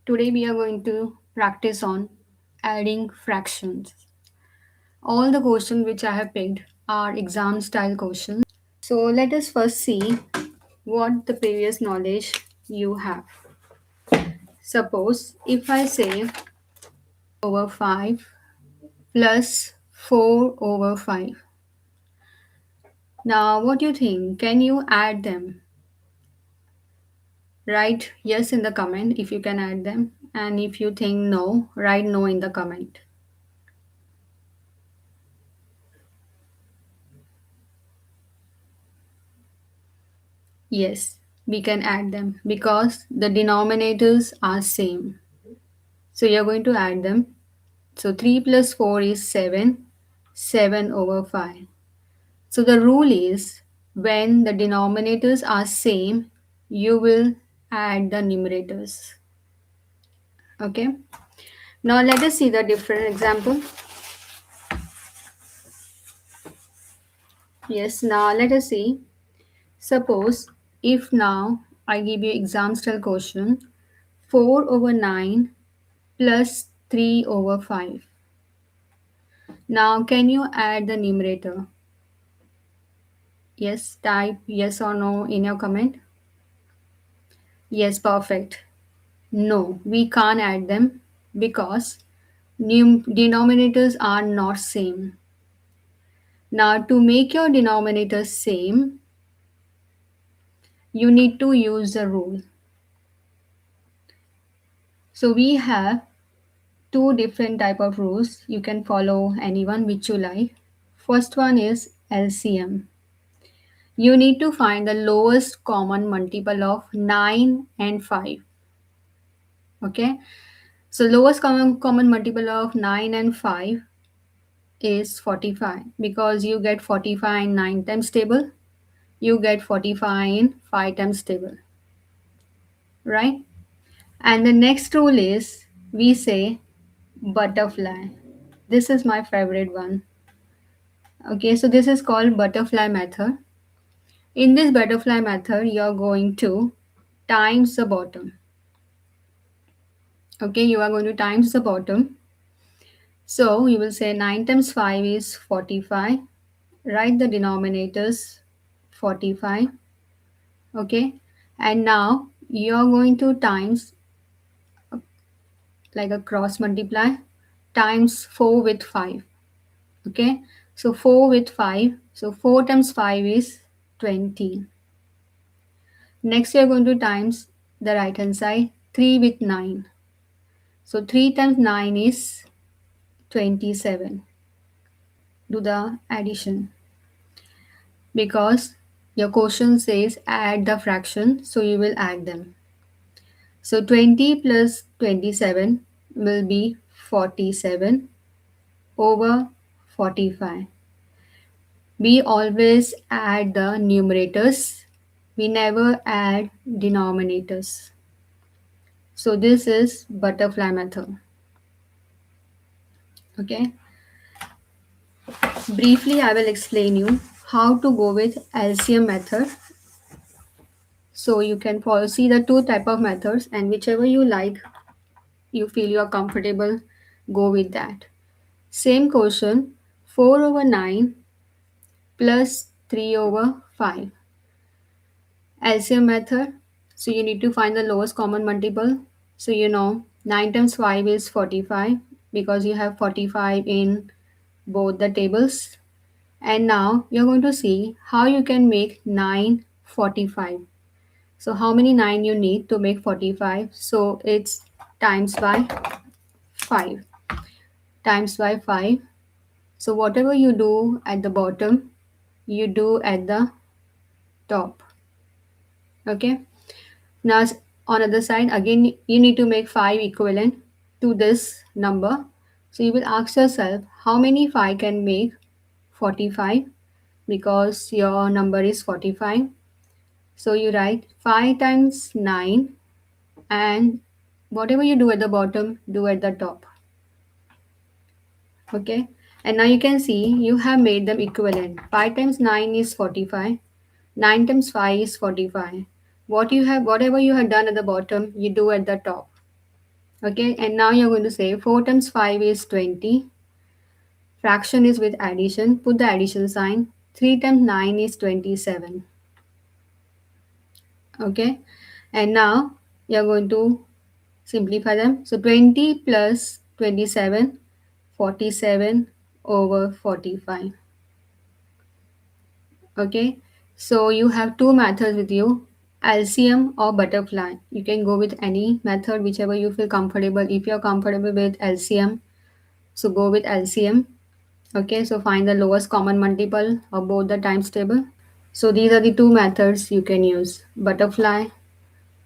Today we are going to practice on adding fractions. All the questions which I have picked are exam style questions. So let us first see what the previous knowledge you have. Suppose if I say over 5 plus 4 over 5. Now what do you think? Can you add them? Write yes in the comment if you can add them, and if you think no, write no in the comment. Yes, we can add them because the denominators are same. So you're going to add them. So 3 plus 4 is 7, 7 over 5. So the rule is when the denominators are same, you will add the numerators. Okay. Now let us see the different example. Yes, now let us see. Suppose if now I give you exam style question 4 over 9 plus 3 over 5. Now can you add the numerator? Yes, type yes or no in your comment. Yes, perfect. No, we can't add them because denominators are not same. Now to make your denominators same, you need to use the rule. So we have two different type of rules. You can follow anyone which you like. First one is LCM. You need to find the lowest common multiple of 9 and 5. Okay. So lowest common multiple of 9 and 5 is 45 because you get 45 in 9 times table. You get 45 in 5 times table. Right? And the next rule is we say butterfly. This is my favorite one. Okay, so this is called butterfly method. In this butterfly method, you're going to times the bottom. Okay, you are going to times the bottom. So you will say 9 times 5 is 45. Write the denominators 45. Okay, and now you're going to times like a cross multiply times 4 with 5. Okay, so 4 with 5. So 4 times 5 is 20. Next, you're going to times the right hand side 3 with 9. So 3 times 9 is 27. Do the addition because your question says add the fraction, so you will add them. So 20 plus 27 will be 47 over 45. We always add the numerators, we never add denominators. So this is butterfly method. Okay. Briefly, I will explain you how to go with LCM method. So you can follow, see the two type of methods, and whichever you like, you feel you are comfortable, go with that. Same question, 4 over 9 plus 3 over 5. LCM method. So you need to find the lowest common multiple. So you know 9 times 5 is 45 because you have 45 in both the tables. And now you're going to see how you can make 9 45. So how many 9 you need to make 45? So it's times by 5. Times by 5. So whatever you do at the bottom, you do at the top. Okay. Now on other side, again you need to make 5 equivalent to this number. So you will ask yourself how many 5 can make 45 because your number is 45. So you write 5 times 9 and whatever you do at the bottom, do at the top. Okay. And now you can see you have made them equivalent. 5 times 9 is 45. 9 times 5 is 45. Whatever you have done at the bottom, you do at the top. Okay, and now you're going to say 4 times 5 is 20. Fraction is with addition. Put the addition sign. 3 times 9 is 27. Okay, and now you're going to simplify them. So 20 plus 27, 47 over 45. Okay, so you have two methods with you, LCM or butterfly. You can go with any method, whichever you feel comfortable. If you're comfortable with LCM, so go with LCM. Okay, so find the lowest common multiple of both the times table. So these are the two methods you can use, butterfly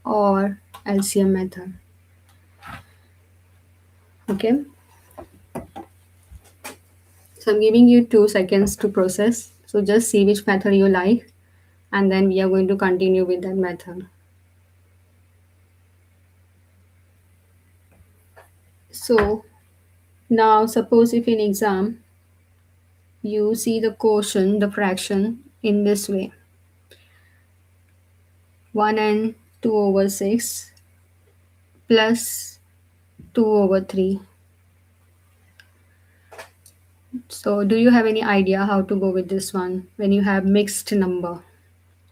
or LCM method. Okay, so I'm giving you 2 seconds to process. So just see which method you like, and then we are going to continue with that method. So now suppose if in exam you see the quotient, the fraction in this way, 1 and 2 over 6 plus 2 over 3. So do you have any idea how to go with this one when you have mixed number?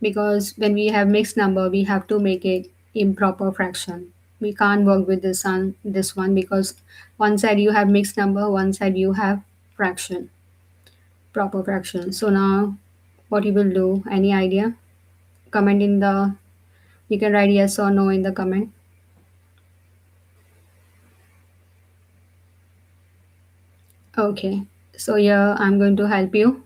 Because when we have mixed number, we have to make it improper fraction. We can't work with this one because one side you have mixed number, one side you have fraction, proper fraction. So now what you will do, any idea? Comment in the, you can write yes or no in the comment. Okay, so here I'm going to help you.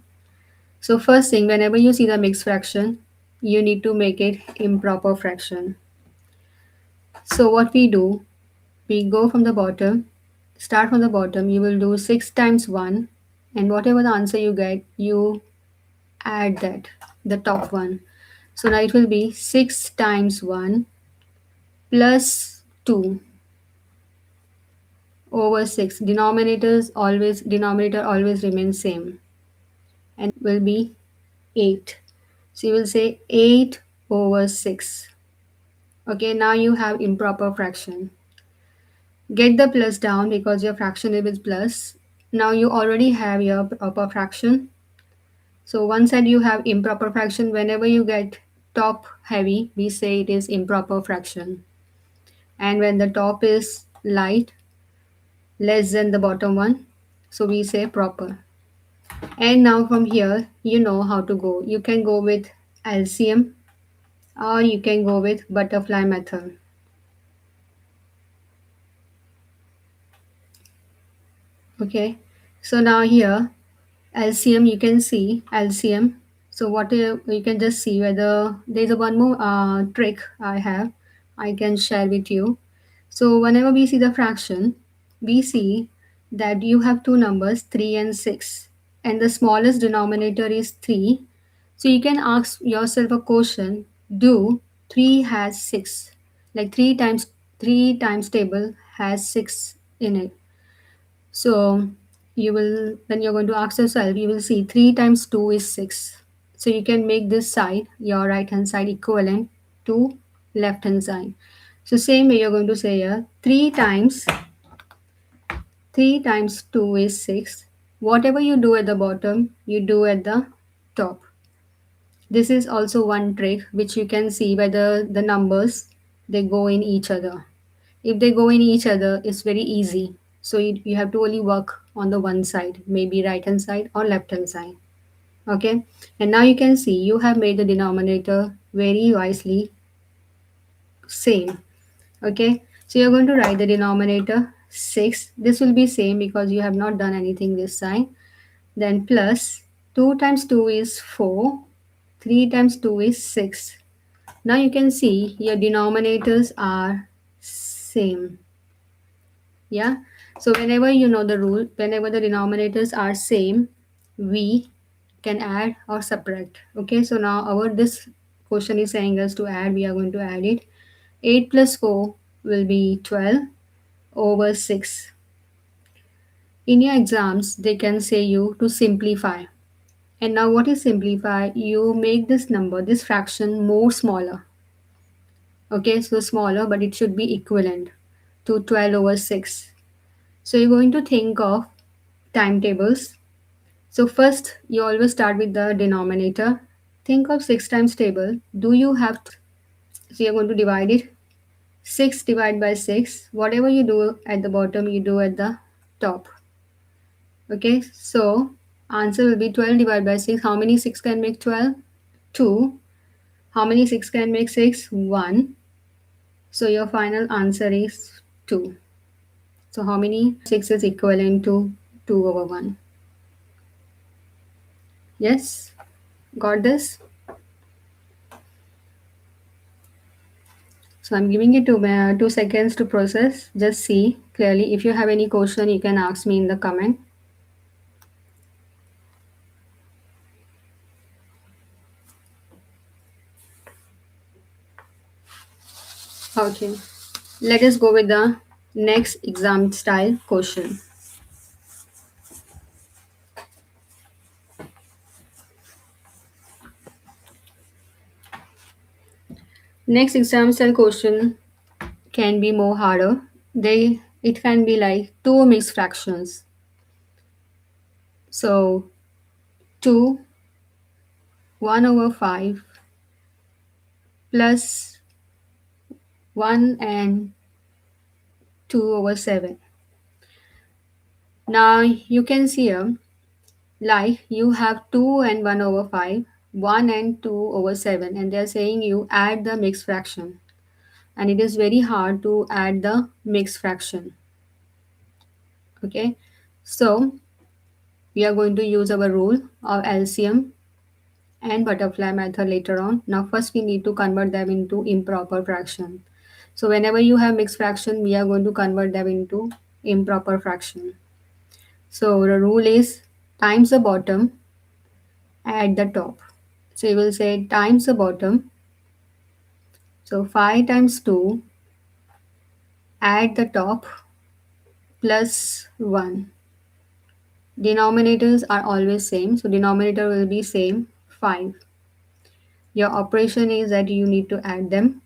So first thing, whenever you see the mixed fraction, you need to make it improper fraction. So what we do, we go from the bottom, start from the bottom, you will do 6 times 1, and whatever the answer you get, you add that, the top one. So now it will be 6 times 1 plus 2 over 6. Denominator always remains same, and will be 8. So you will say 8 over 6. Okay, now you have improper fraction. Get the plus down because your fraction is plus. Now you already have your proper fraction. So one side you have improper fraction. Whenever you get top heavy, we say it is improper fraction. And when the top is light, less than the bottom one, so we say proper. And now from here, you know how to go. You can go with LCM or you can go with butterfly method. Okay, so now here LCM, you can see LCM. So what you can just see whether there's a one more trick I have, I can share with you. So whenever we see the fraction, we see that you have two numbers 3 and 6, and the smallest denominator is 3. So you can ask yourself a question, do 3 has 6, like 3 times table has 6 in it. So you will, when you're going to ask yourself, you will see 3 times 2 is 6. So you can make this side, your right hand side, equivalent to left hand side. So same way you're going to say here, 3 times 2 is 6. Whatever you do at the bottom, you do at the top. This is also one trick which you can see whether the numbers they go in each other. If they go in each other, it's very easy. So you have to only work on the one side, maybe right hand side or left hand side. Okay, and now you can see you have made the denominator very wisely same. Okay, so you're going to write the denominator 6. This will be same because you have not done anything this side. Then plus 2 times 2 is 4, 3 times 2 is 6. Now you can see your denominators are same. Yeah, so whenever you know the rule, whenever the denominators are same, we can add or subtract. Okay, so now our this question is saying us to add, we are going to add it. 8 plus 4 will be 12 over 6. In your exams they can say you to simplify, and now what is simplify, you make this number, this fraction more smaller. Okay, so smaller, but it should be equivalent. to 12 over 6. So you're going to think of timetables. So first, you always start with the denominator. Think of 6 times table. Do you have so you're going to divide it. 6 divided by 6. Whatever you do at the bottom, you do at the top. Okay, so answer will be 12 divided by 6. How many 6 can make 12? 2. How many 6 can make 6? 1. So your final answer is 2. So how many 6 is equivalent to 2 over 1? Yes? Got this? So I'm giving you 2 seconds to process. Just see clearly. If you have any question, you can ask me in the comment. Okay. Let us go with the next exam style question. Next exam style question can be more harder. It can be like two mixed fractions. So 2, 1 over 5 plus 1 and 2 over 7. Now you can see here, like you have 2 and 1 over 5, 1 and 2 over 7, and they're saying you add the mixed fraction. And it is very hard to add the mixed fraction. Okay, so we are going to use our rule of LCM and butterfly method later on. Now first we need to convert them into improper fraction. So whenever you have mixed fraction, we are going to convert them into improper fraction. So the rule is times the bottom at the top. So you will say times the bottom. So 5 times 2 at the top plus 1. Denominators are always same. So denominator will be same 5. Your operation is that you need to add them.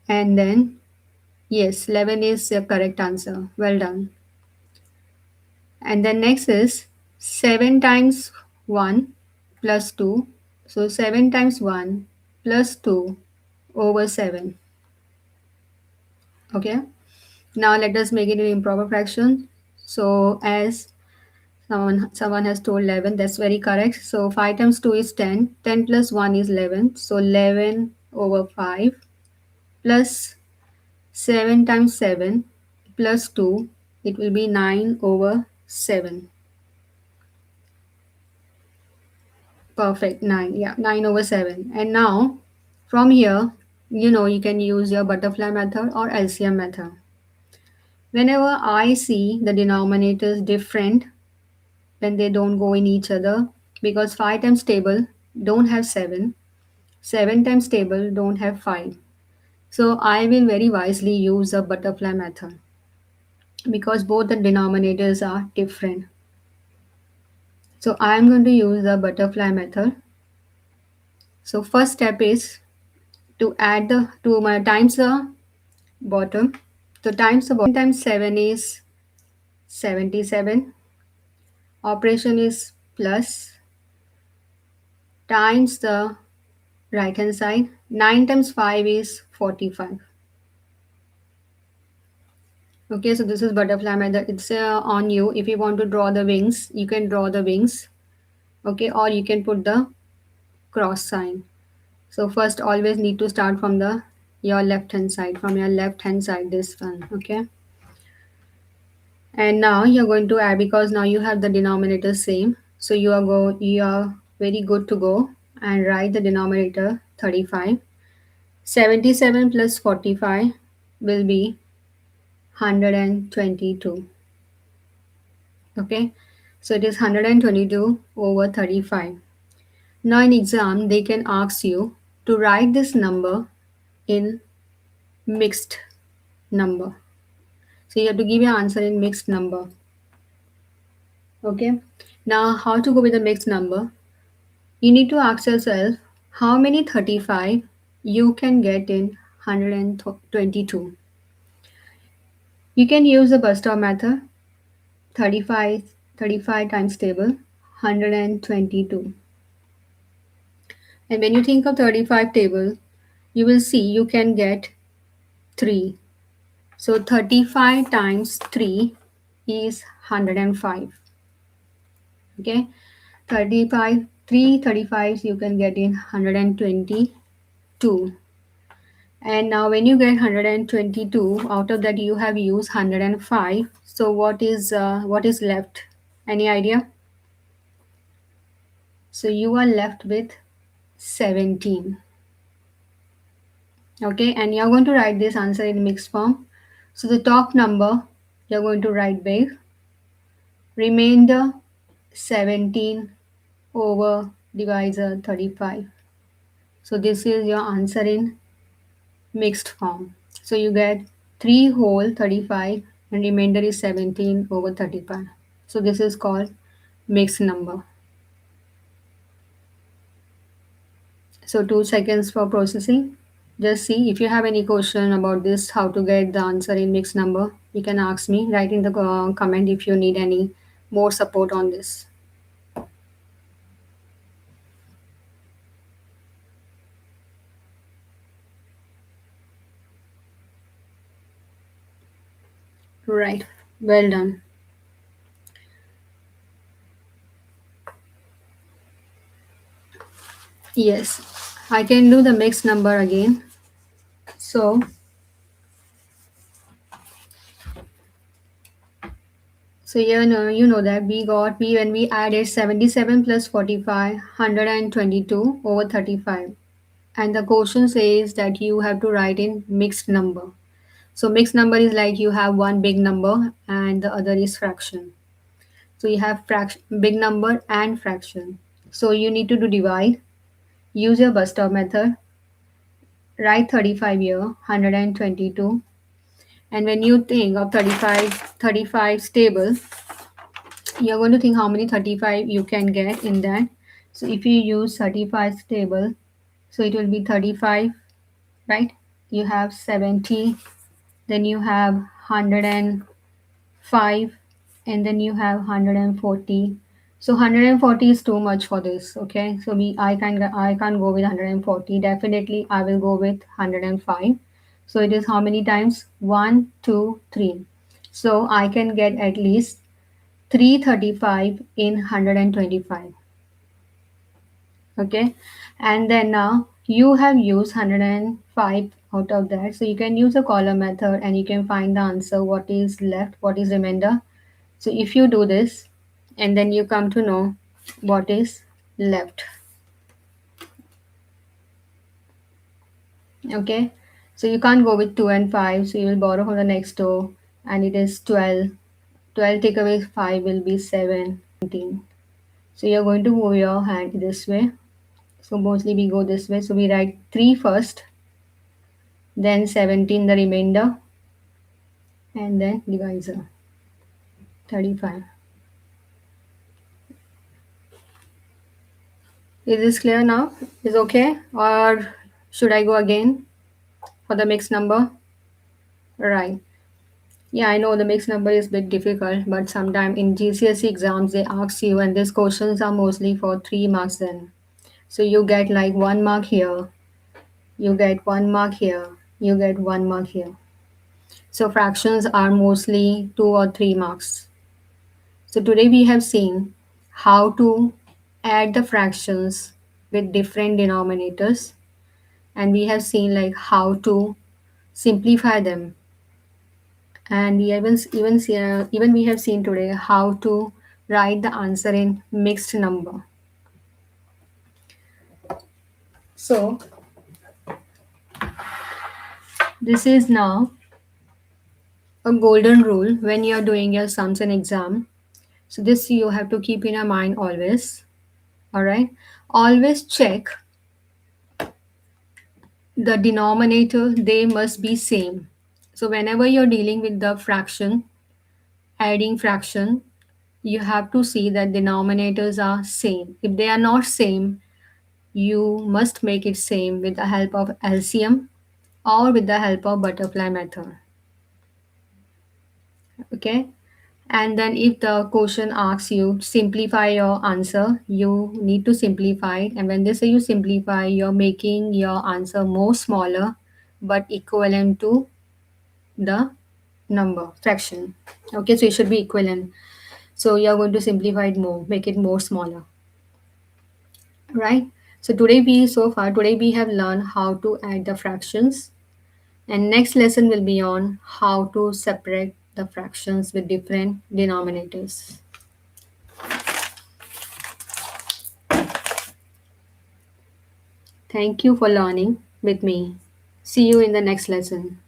And then yes, 11 is the correct answer. Well done. And then next is 7 times 1 plus 2. So 7 times 1 plus 2 over 7. Okay. Now let us make it an improper fraction. So as someone has told 11, that's very correct. So 5 times 2 is 10. 10 plus 1 is 11. So 11 over 5 plus 7 times 7 plus 2, it will be 9 over 7. Perfect, 9. Yeah, 9 over 7. And now from here, you can use your butterfly method or LCM method. Whenever I see the denominators different when they don't go in each other, because 5 times table don't have 7, 7 times table don't have 5. So I will very wisely use the butterfly method because both the denominators are different. So I am going to use the butterfly method. So first step is to add the to my times the bottom. So times the bottom times 7 is 77. Operation is plus times the right hand side. 9 times 5 is 45. Okay, so this is butterfly method. It's on you. If you want to draw the wings, you can draw the wings. Okay, or you can put the cross sign. So first always need to start from the your left hand side, from your left hand side, this one. Okay, and now you're going to add, because now you have the denominator same, so you are very good to go and write the denominator 35. 77 plus 45 will be 122. Okay, so it is 122 over 35. Now in exam they can ask you to write this number in mixed number. So you have to give your answer in mixed number. Okay. Now how to go with the mixed number? You need to ask yourself how many 35 you can get in 122. You can use the bus stop method. 35 times table 122. And when you think of 35 table, you will see you can get 3. So 35 times 3 is 105. Okay, 35, 3 35s you can get in 122. And now when you get 122, out of that you have used 105. So what is left? Any idea? So you are left with 17. Okay, and you're going to write this answer in mixed form. So the top number you're going to write big, remainder 17 over divisor 35. So this is your answer in mixed form. So you get 3 whole 35 and remainder is 17 over 35. So this is called mixed number. So 2 seconds for processing. Just see if you have any question about this, how to get the answer in mixed number, you can ask me. Write in the comment if you need any more support on this. Right. Well done. Yes. I can do the mixed number again. So you know that we when we added 77 plus 45, 122 over 35. And the question says that you have to write in mixed number. So mixed number is like you have one big number and the other is fraction. So you have big number and fraction. So you need to do divide. Use your bus stop method. Write 35 here, 122. And when you think of 35 stable, you're going to think how many 35 you can get in that. So if you use 35 stable, so it will be 35, right? You have 70, then you have 105, and then you have 140. So 140 is too much for this. Okay, so I can't go with 140. Definitely I will go with 105. So it is how many times? 1 2 3. So I can get at least 335 in 125. Okay, and then now you have used 105 out of that, so you can use a column method and you can find the answer, what is left, what is remainder. So if you do this and then you come to know what is left. Okay, so you can't go with 2 and 5, so you will borrow from the next door, and it is 12. 12 take away 5 will be 17. So you're going to move your hand this way. So mostly we go this way. So we write 3 first, then 17 the remainder, and then divisor 35. Is this clear now? Is okay? Or should I go again for the mixed number? Right. Yeah, I know the mixed number is a bit difficult, but sometimes in GCSE exams they ask you, and these questions are mostly for 3 marks then. So you get like 1 mark here, you get 1 mark here, you get 1 mark here. So fractions are mostly 2 or 3 marks. So today we have seen how to add the fractions with different denominators, and we have seen like how to simplify them, and we even we have seen today how to write the answer in mixed number. So this is now a golden rule when you are doing your sums in exam. So this you have to keep in your mind always. All right, always check the denominator, they must be same. So whenever you're dealing with the fraction, adding fraction, you have to see that denominators are same. If they are not same, you must make it same with the help of LCM or with the help of butterfly method. Okay. And then if the question asks you simplify your answer, you need to simplify it. And when they say you simplify, you're making your answer more smaller but equivalent to the number fraction. Okay, so it should be equivalent. So you're going to simplify it more, make it more smaller, right? So today we have learned how to add the fractions, and next lesson will be on how to separate the fractions with different denominators. Thank you for learning with me. See you in the next lesson.